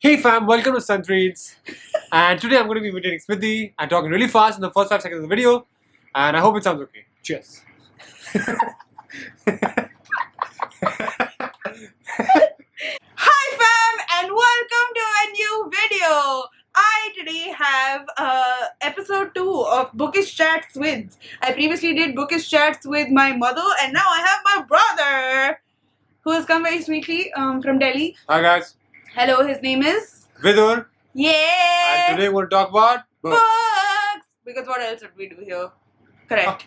Hey fam, welcome to Sant Reads. And today I'm going to be imitating Smriti and talking really fast in the first 5 seconds of the video. And I hope it sounds okay. Cheers. Hi fam and welcome to a new video. I today have episode 2 of Bookish Chats with. I previously did Bookish Chats with my mother and now I have my brother who has come very sweetly from Delhi. Hi guys. Hello, his name is Vidur. Yeah. And today we're going to talk about books. Books. Because what else would we do here? Correct.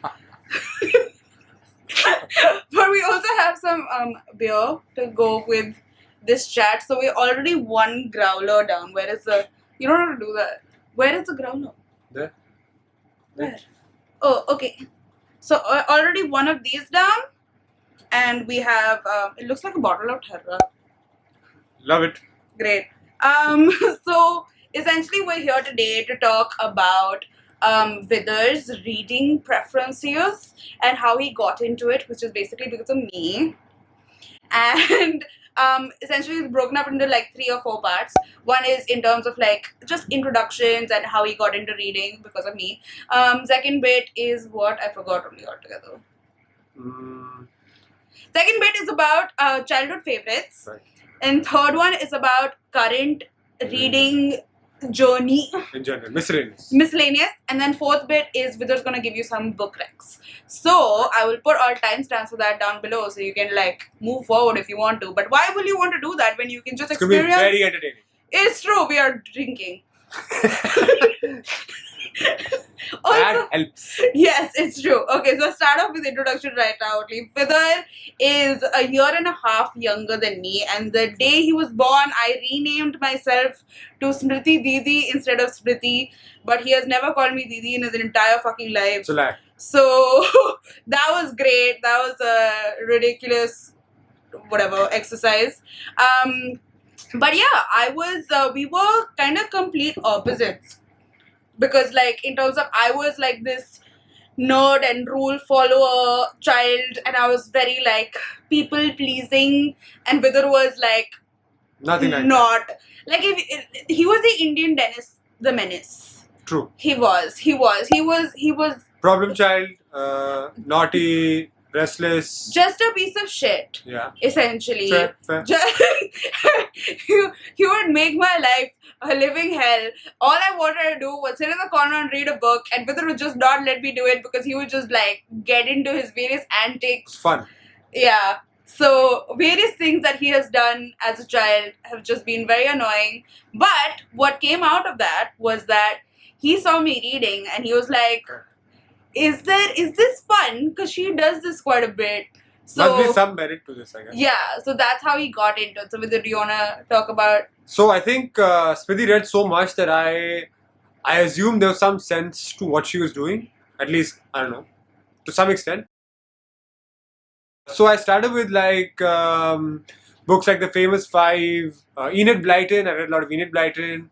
But we also have some beer to go with this chat. So we already one growler down. Where is the... You don't have to do that. Where is the growler? There. Where? Oh, okay. So already one of these down. And we have... it looks like a bottle of Terra. Love it. Great. So essentially we're here today to talk about Vidur's reading preferences and how he got into it, which is basically because of me. And essentially it's broken up into like 3 or 4 parts. One is in terms of like just introductions and how he got into reading because of me. Second bit is what I forgot altogether. Second bit is about childhood favorites. Right. And third one is about current reading journey. In general, miscellaneous. Miscellaneous. And then fourth bit is Vidur's gonna give you some book recs. So I will put all timestamps for that down below so you can like move forward if you want to. But why will you want to do that when you can just It's going to be experience? very entertaining. It's true, we are drinking. That helps. Yes, it's true. Okay, so start off with introduction right now. Vidur is a year and a half younger than me, and the day he was born, I renamed myself to Smriti Didi instead of Smriti, but he has never called me Didi in his entire fucking life. So that was great. That was a ridiculous, whatever, exercise. But yeah, we were kind of complete opposites. Because like in terms of I was like this nerd and rule follower child and I was very like people pleasing and Vidur was like Nothing like not that. Like he was the Indian Dennis the Menace. True. He was Problem child, naughty, restless. just a piece of shit. Yeah. Essentially. Fair. He would make my life a living hell. All I wanted to do was sit in the corner and read a book, and Vidur would just not let me do it because he would just like get into his various antics. It's fun. Yeah. So various things that he has done as a child have just been very annoying. But what came out of that was that he saw me reading and he was like, is this fun? Because she does this quite a bit. So, must be some merit to this, I guess. yeah, so that's how he got into it. So Vidur, do you want to talk about... So I think Smriti read so much that I assumed there was some sense to what she was doing. At least, I don't know, to some extent. So I started with like books like the famous 5, Enid Blyton. I read a lot of Enid Blyton.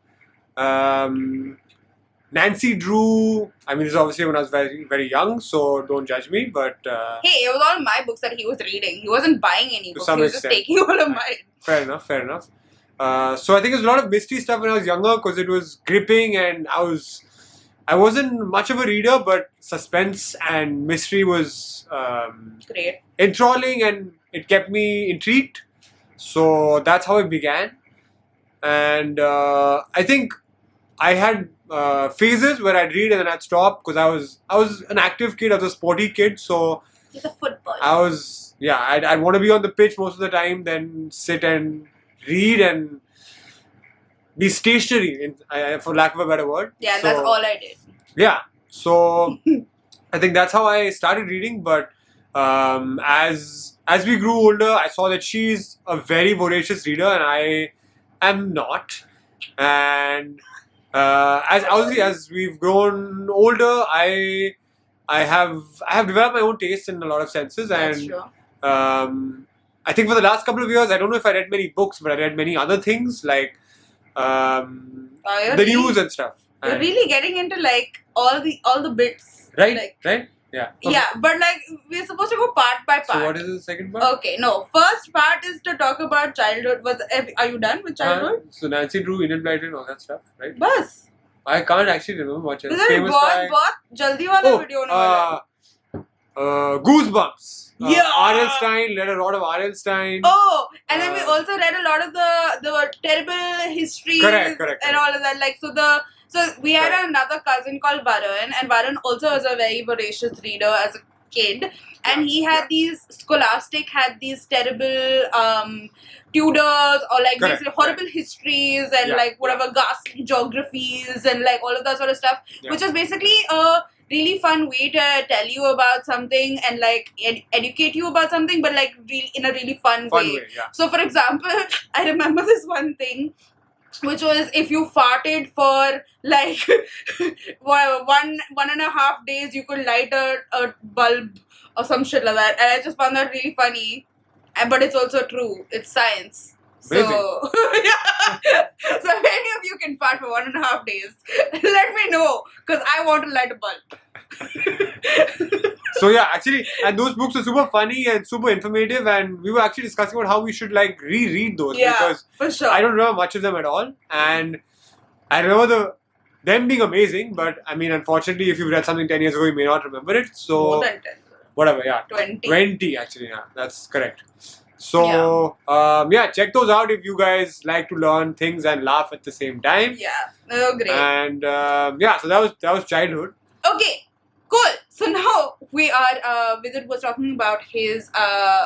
Nancy Drew. I mean, this is obviously when I was very, very young, so don't judge me. But Hey, it was all my books that he was reading. He wasn't buying any books. some He was just extent. taking all of mine. Fair enough. So I think it was a lot of mystery stuff when I was younger because it was gripping and I wasn't much of a reader, but suspense and mystery was Great. enthralling and it kept me intrigued. So that's how it began. And I think I had phases where I'd read and then I'd stop because I was an active kid, I was a sporty kid, so He's a football. I'd want to be on the pitch most of the time, then sit and read and be stationary, for lack of a better word. Yeah, that's all I did. Yeah, so I think that's how I started reading. But as we grew older, I saw that she's a very voracious reader and I am not. And as we've grown older, I have developed my own taste in a lot of senses, That's and true. I think for the last couple of years, I don't know if I read many books, but I read many other things like the news and stuff. You're And- really getting into like all the bits. right, Like, right, Yeah. Okay. Yeah, but like we're supposed to go part by part. So what is the second part? Okay, no. First part is to talk about childhood. Are you done with childhood? So Nancy Drew, Indian Blight and all that stuff, right? Bus. I can't actually remember much else. This is Famous guy. बहुत जल्दी वाला video होने वाला है. Goosebumps. Yeah. R.L. Stein, read a lot of R.L. Stein. Oh, and then we also read a lot of the terrible histories Correct. and all of that. Like so we had another cousin called Varun, and Varun also was a very voracious reader as a kid, and he had these Scholastic had these terrible Tudors or like basically horrible histories and like whatever ghastly geographies and like all of that sort of stuff, which is basically a really fun way to tell you about something and like educate you about something, but like in a really fun way. So for example, I remember this one thing, which was if you farted for like 1.5 days, you could light a bulb or some shit like that, and I just found that really funny. But it's also true. It's science. Amazing. So yeah. So if any of you can fart for 1.5 days, let me know, because I want to light a bulb. So yeah, actually, and those books are super funny and super informative, and we were actually discussing about how we should like reread those, because for sure. I don't remember much of them at all, and I remember them being amazing, but I mean, unfortunately, if you've read something 10 years ago, you may not remember it. So more than 10. Whatever, yeah. 20 actually, yeah, that's correct. So check those out if you guys like to learn things and laugh at the same time. Yeah, oh great. And so that was childhood. Okay, cool. So now we are. Vidit was talking about his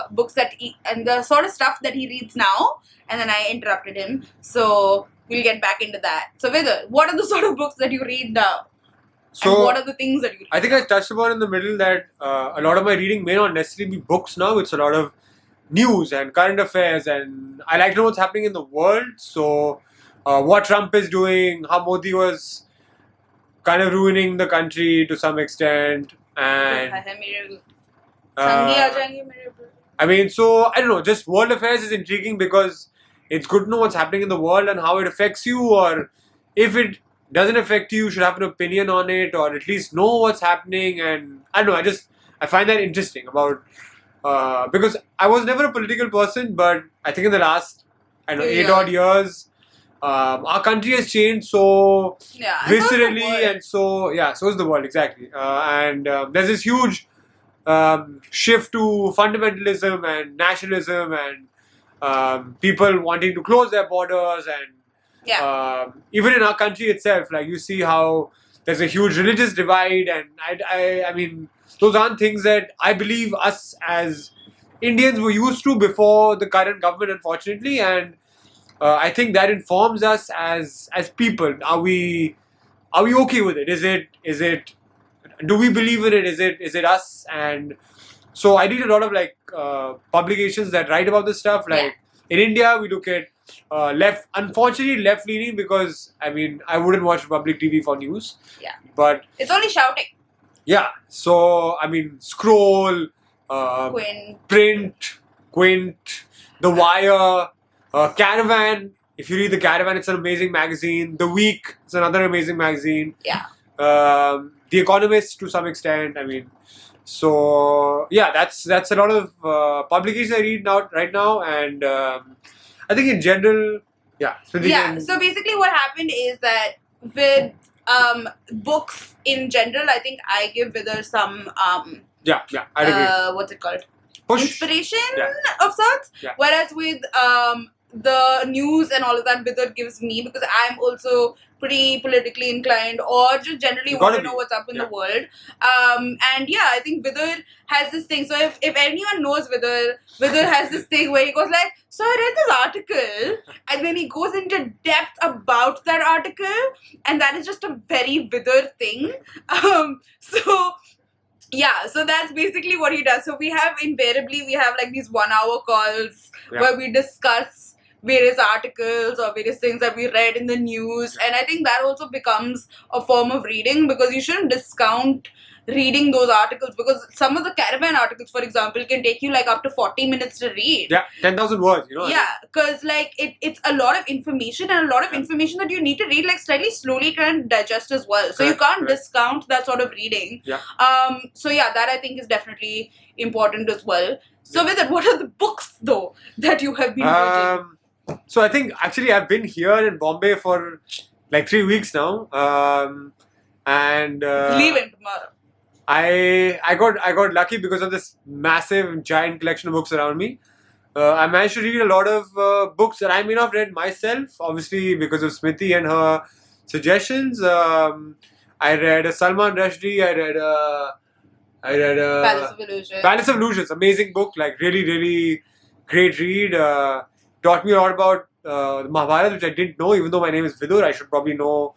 books and the sort of stuff that he reads now, and then I interrupted him. So we'll get back into that. So Vidit, what are the sort of books that you read now? So, and what are the things that you read? I think I touched upon in the middle that a lot of my reading may not necessarily be books now. It's a lot of news and current affairs, and I like to know what's happening in the world. So what Trump is doing, how Modi was kind of ruining the country to some extent, and I mean, so I don't know, just world affairs is intriguing because it's good to know what's happening in the world and how it affects you, or if it doesn't affect you, you should have an opinion on it, or at least know what's happening. And I don't know, I find that interesting about because I was never a political person, but I think in the last 8 odd years, our country has changed so viscerally, and so is the world, exactly. And there's this huge shift to fundamentalism and nationalism, and people wanting to close their borders, and even in our country itself, like you see how there's a huge religious divide, and I mean, those aren't things that I believe us as Indians were used to before the current government, unfortunately, and I think that informs us as people. Are we okay with it? Is it? Do we believe in it? Is it us? And so I read a lot of like publications that write about this stuff. Like in India, we look at unfortunately left leaning, because I mean I wouldn't watch public TV for news. Yeah. But it's only shouting. Yeah. So I mean, Scroll, Print, Quint, The Wire, Caravan. If you read the Caravan, it's an amazing magazine. The Week, it's another amazing magazine. Yeah. The Economist to some extent. I mean, so yeah, that's a lot of publications I read right now, and I think in general, So basically, what happened is that with books in general, I think I give Vidar some I'd agree. What's it called? Push. Inspiration of sorts. Yeah. Whereas with the news and all of that, Vidar gives me, because I'm also pretty politically inclined, or just generally want to know what's up in the world. And I think Vidar has this thing. So if anyone knows Vidar has this thing where he goes like, so I read this article, and then he goes into depth about that article, and that is just a very Vidar thing. So that's basically what he does. So we have like these 1 hour calls where we discuss various articles or various things that we read in the news, and I think that also becomes a form of reading, because you shouldn't discount reading those articles, because some of the Caravan articles, for example, can take you like up to 40 minutes to read. Yeah, 10,000 words, you know. Yeah, because like it's a lot of information, and a lot of information that you need to read like slightly slowly and digest as well. So you can't discount that sort of reading. Yeah. So yeah, that I think is definitely important as well. So with it, what are the books though that you have been reading? So I think actually I've been here in Bombay for like 3 weeks now, and Leaving tomorrow. I got lucky because of this massive giant collection of books around me. I managed to read a lot of books that I may not have read myself, obviously because of Smriti and her suggestions. I read a Salman Rushdie. I read Palace of Illusion. Palace of Illusions, amazing book, like really great read. Taught me a lot about the Mahabharata, which I didn't know. Even though my name is Vidur, I should probably know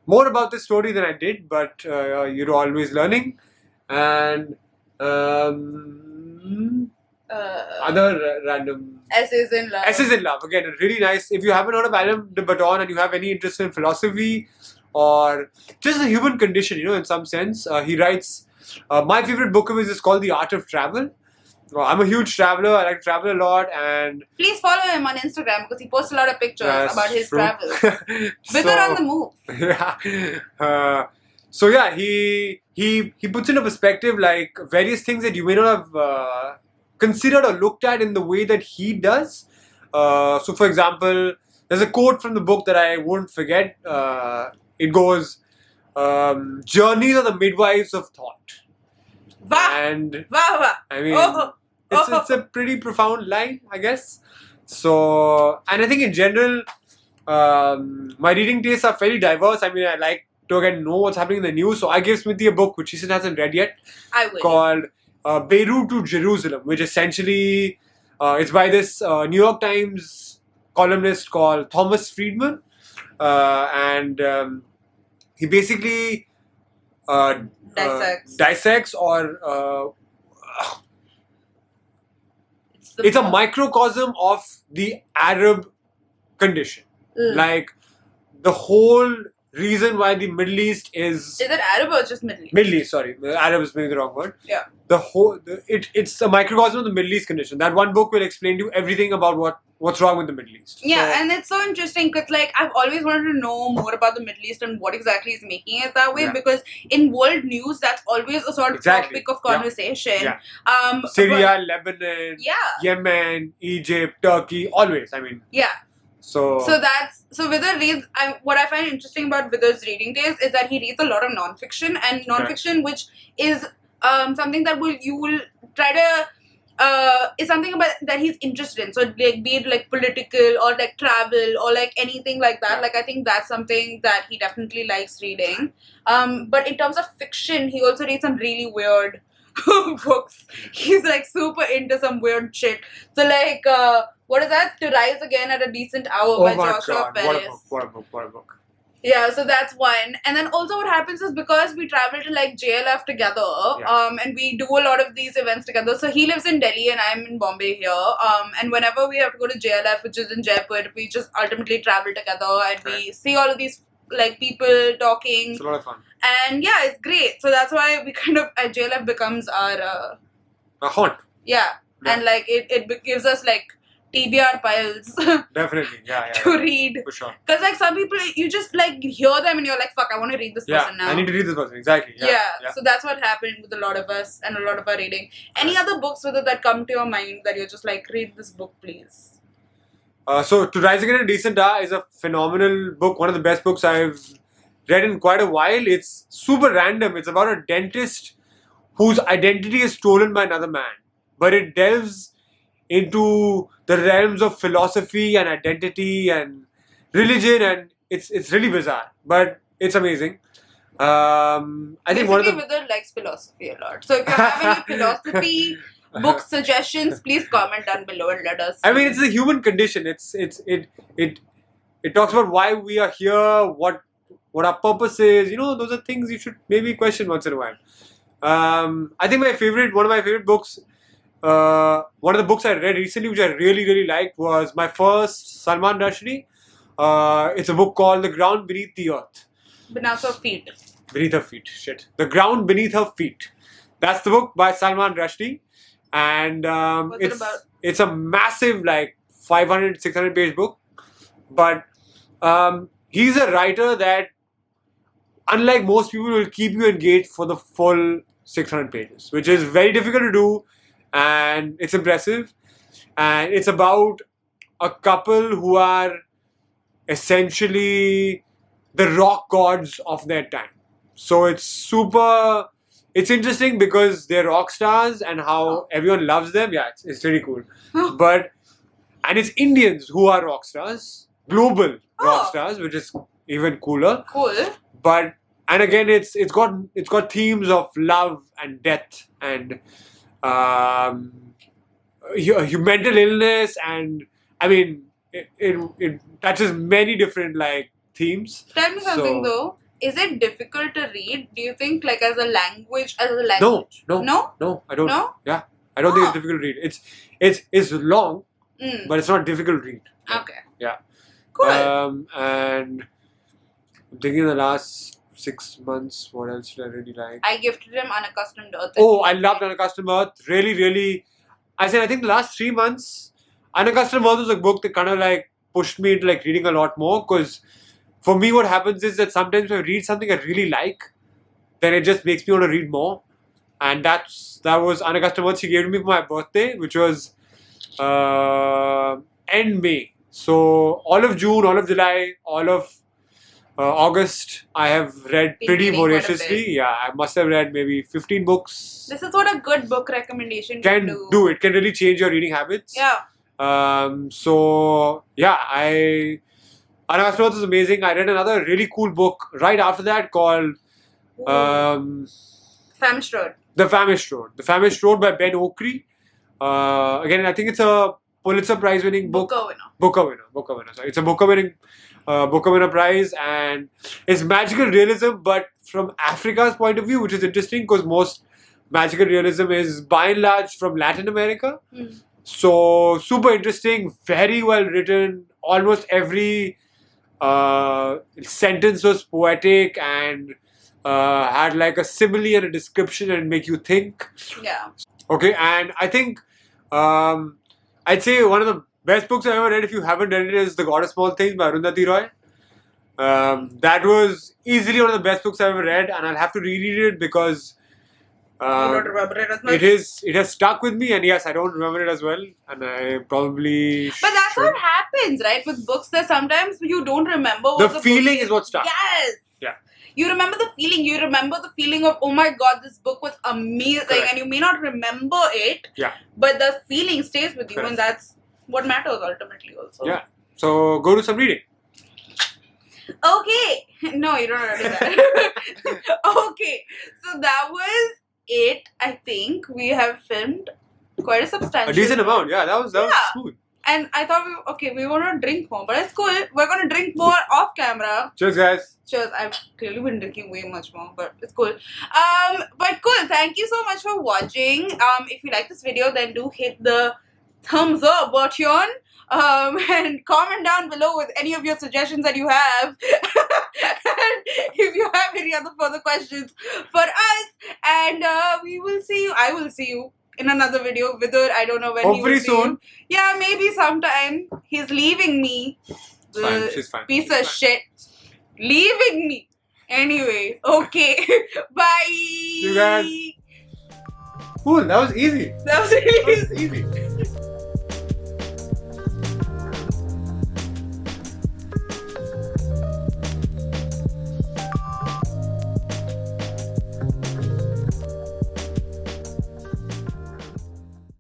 more about this story than I did. But you're always learning. And other random Essays in Love. Essays in Love, again, really nice. If you haven't heard of Alain de Botton and you have any interest in philosophy or just the human condition, you know, in some sense, he writes. My favorite book of his is called The Art of Travel. I'm a huge traveler. I like to travel a lot, and please follow him on Instagram because he posts a lot of pictures about his travels. Bigger on the move. Yeah. So yeah, he puts into perspective like various things that you may not have considered or looked at in the way that he does. So for example, there's a quote from the book that I won't forget. It goes, "Journeys are the midwives of thought." And I mean, it's a pretty profound line, I guess. So, and I think in general, my reading tastes are fairly diverse. I mean, I like to again know what's happening in the news. So I gave Smriti a book which she still hasn't read yet, called Beirut to Jerusalem, which essentially it's by this New York Times columnist called Thomas Friedman, and he basically dissects or it's a microcosm of the Arab condition. Like the whole reason why the Middle East is it Arab or just Middle East? Middle East, sorry. Arab is maybe the wrong word. Yeah. It's a microcosm of the Middle East condition. That one book will explain to you everything about what's wrong with the Middle East. Yeah, and it's so interesting because like I've always wanted to know more about the Middle East and what exactly is making it that way, because in world news that's always a sort of topic of conversation. Yeah. Syria, Lebanon, Yemen, Egypt, Turkey, always. I mean. Yeah. So Vidar reads. What I find interesting about Vidar's reading days is that he reads a lot of nonfiction, and nonfiction, which is something that you will try to is something about that he's interested in. So like be it like political or like travel or like anything like that. Like I think that's something that he definitely likes reading. But in terms of fiction, he also reads some really weird books. He's like super into some weird shit. So like what is that? To Rise Again at a Decent Hour by Joshua Ferris. What a book. Yeah, so that's one. And then also what happens is because we travel to like JLF together, and we do a lot of these events together. So he lives in Delhi and I'm in Bombay here. And whenever we have to go to JLF, which is in Jaipur, we just ultimately travel together and we see all of these like people talking. It's a lot of fun. And yeah, it's great. So that's why we kind of at JLF becomes our a haunt. Yeah. And like it gives us like TBR piles. Definitely, to read. For sure. Because like some people, you just like hear them and you're like, fuck, I want to read this person now. I need to read this person, exactly. Yeah. So that's what happened with a lot of us and a lot of our reading. Any other books that come to your mind that you're just like, read this book, please? So To Rise Again at a Decent Hour is a phenomenal book, one of the best books I've read in quite a while. It's super random. It's about a dentist whose identity is stolen by another man. But it delves into the realms of philosophy and identity and religion, and it's really bizarre, but it's amazing. I think one of the Vidar likes philosophy a lot. So if you have any philosophy book suggestions, please comment down below and let us know. I mean, it's the human condition. It talks about why we are here, what our purpose is. You know, those are things you should maybe question once in a while. I think one of my favorite books. One of the books I read recently, which I really liked, was my first Salman Rushdie. It's a book called The Ground Beneath the Earth. Banasa Feet. Beneath Her Feet. Shit. The Ground Beneath Her Feet. That's the book by Salman Rushdie. And What's it about? it's a massive, like, 500, 600 page book. But he's a writer that, unlike most people, will keep you engaged for the full 600 pages, which is very difficult to do, and it's impressive. And it's about a couple who are essentially the rock gods of their time. So it's interesting because they're rock stars and how everyone loves them. Yeah, it's really cool. And it's Indians who are rock stars, global rock stars, which is even cooler. Cool. And again, it's got themes of love and death and mental illness, and I mean it touches many different like themes. Tell me something though. Is it difficult to read? Do you think, like, as a language? No, I don't. No? Yeah, I don't think it's difficult to read. It's long, but it's not difficult to read. Okay. Yeah. Cool. And I'm thinking the last 6 months, what else did I really like? I gifted him Unaccustomed Earth. Oh, I loved Unaccustomed Earth. Really, really. I think the last 3 months, Unaccustomed Earth was a book that kind of like pushed me into like reading a lot more, because for me what happens is that sometimes when I read something I really like, then it just makes me want to read more. And that was Unaccustomed Earth. She gave it to me for my birthday, which was end May. So all of June, all of July, all of August, I have read pretty voraciously. Yeah, I must have read maybe 15 books. This is what a good book recommendation can do. It can really change your reading habits. Yeah. So yeah, Unaccustomed Earth is amazing. I read another really cool book right after that called Famished Road. The Famished Road. The Famished Road by Ben Okri. Again, I think it's a Pulitzer Prize winning book. Booker winner. Sorry, it's a Booker winner prize, and it's magical realism, but from Africa's point of view, which is interesting because most magical realism is by and large from Latin America. So super interesting, very well written. Almost every sentence was poetic and had like a simile and a description and make you think. Yeah. Okay, and I think I'd say one of the best books I've ever read, if you haven't read it, is The God of Small Things by Arundhati Roy. That was easily one of the best books I've ever read, and I'll have to reread it because you don't remember it as much? It has stuck with me, and yes, I don't remember it as well, and I probably But that's what happens, right? With books, that sometimes you don't remember what the feeling is what stuck. Yes. Yeah. You remember the feeling. You remember the feeling of, oh my god, this book was amazing. Correct. And you may not remember it. Yeah. But the feeling stays with you. Correct. And that's what matters ultimately also. Yeah. So go do some reading. Okay. No, you don't have to do that. Okay. So that was it, I think. We have filmed quite a substantial... A decent amount. Yeah, that was smooth. And I thought, we want to drink more. But it's cool. We're going to drink more off camera. Cheers, guys. Cheers. I've clearly been drinking way much more, but it's cool. But cool. Thank you so much for watching. If you like this video, then do hit the thumbs up button. And comment down below with any of your suggestions that you have. And if you have any other further questions for us. And we will see you. I will see you in another video. Vidur, I don't know when. Hopefully soon. Yeah, maybe sometime. He's leaving me. Fine. She's fine. Piece of shit. Leaving me. Anyway, okay. Bye. See you guys. Cool. That was easy. That was really easy.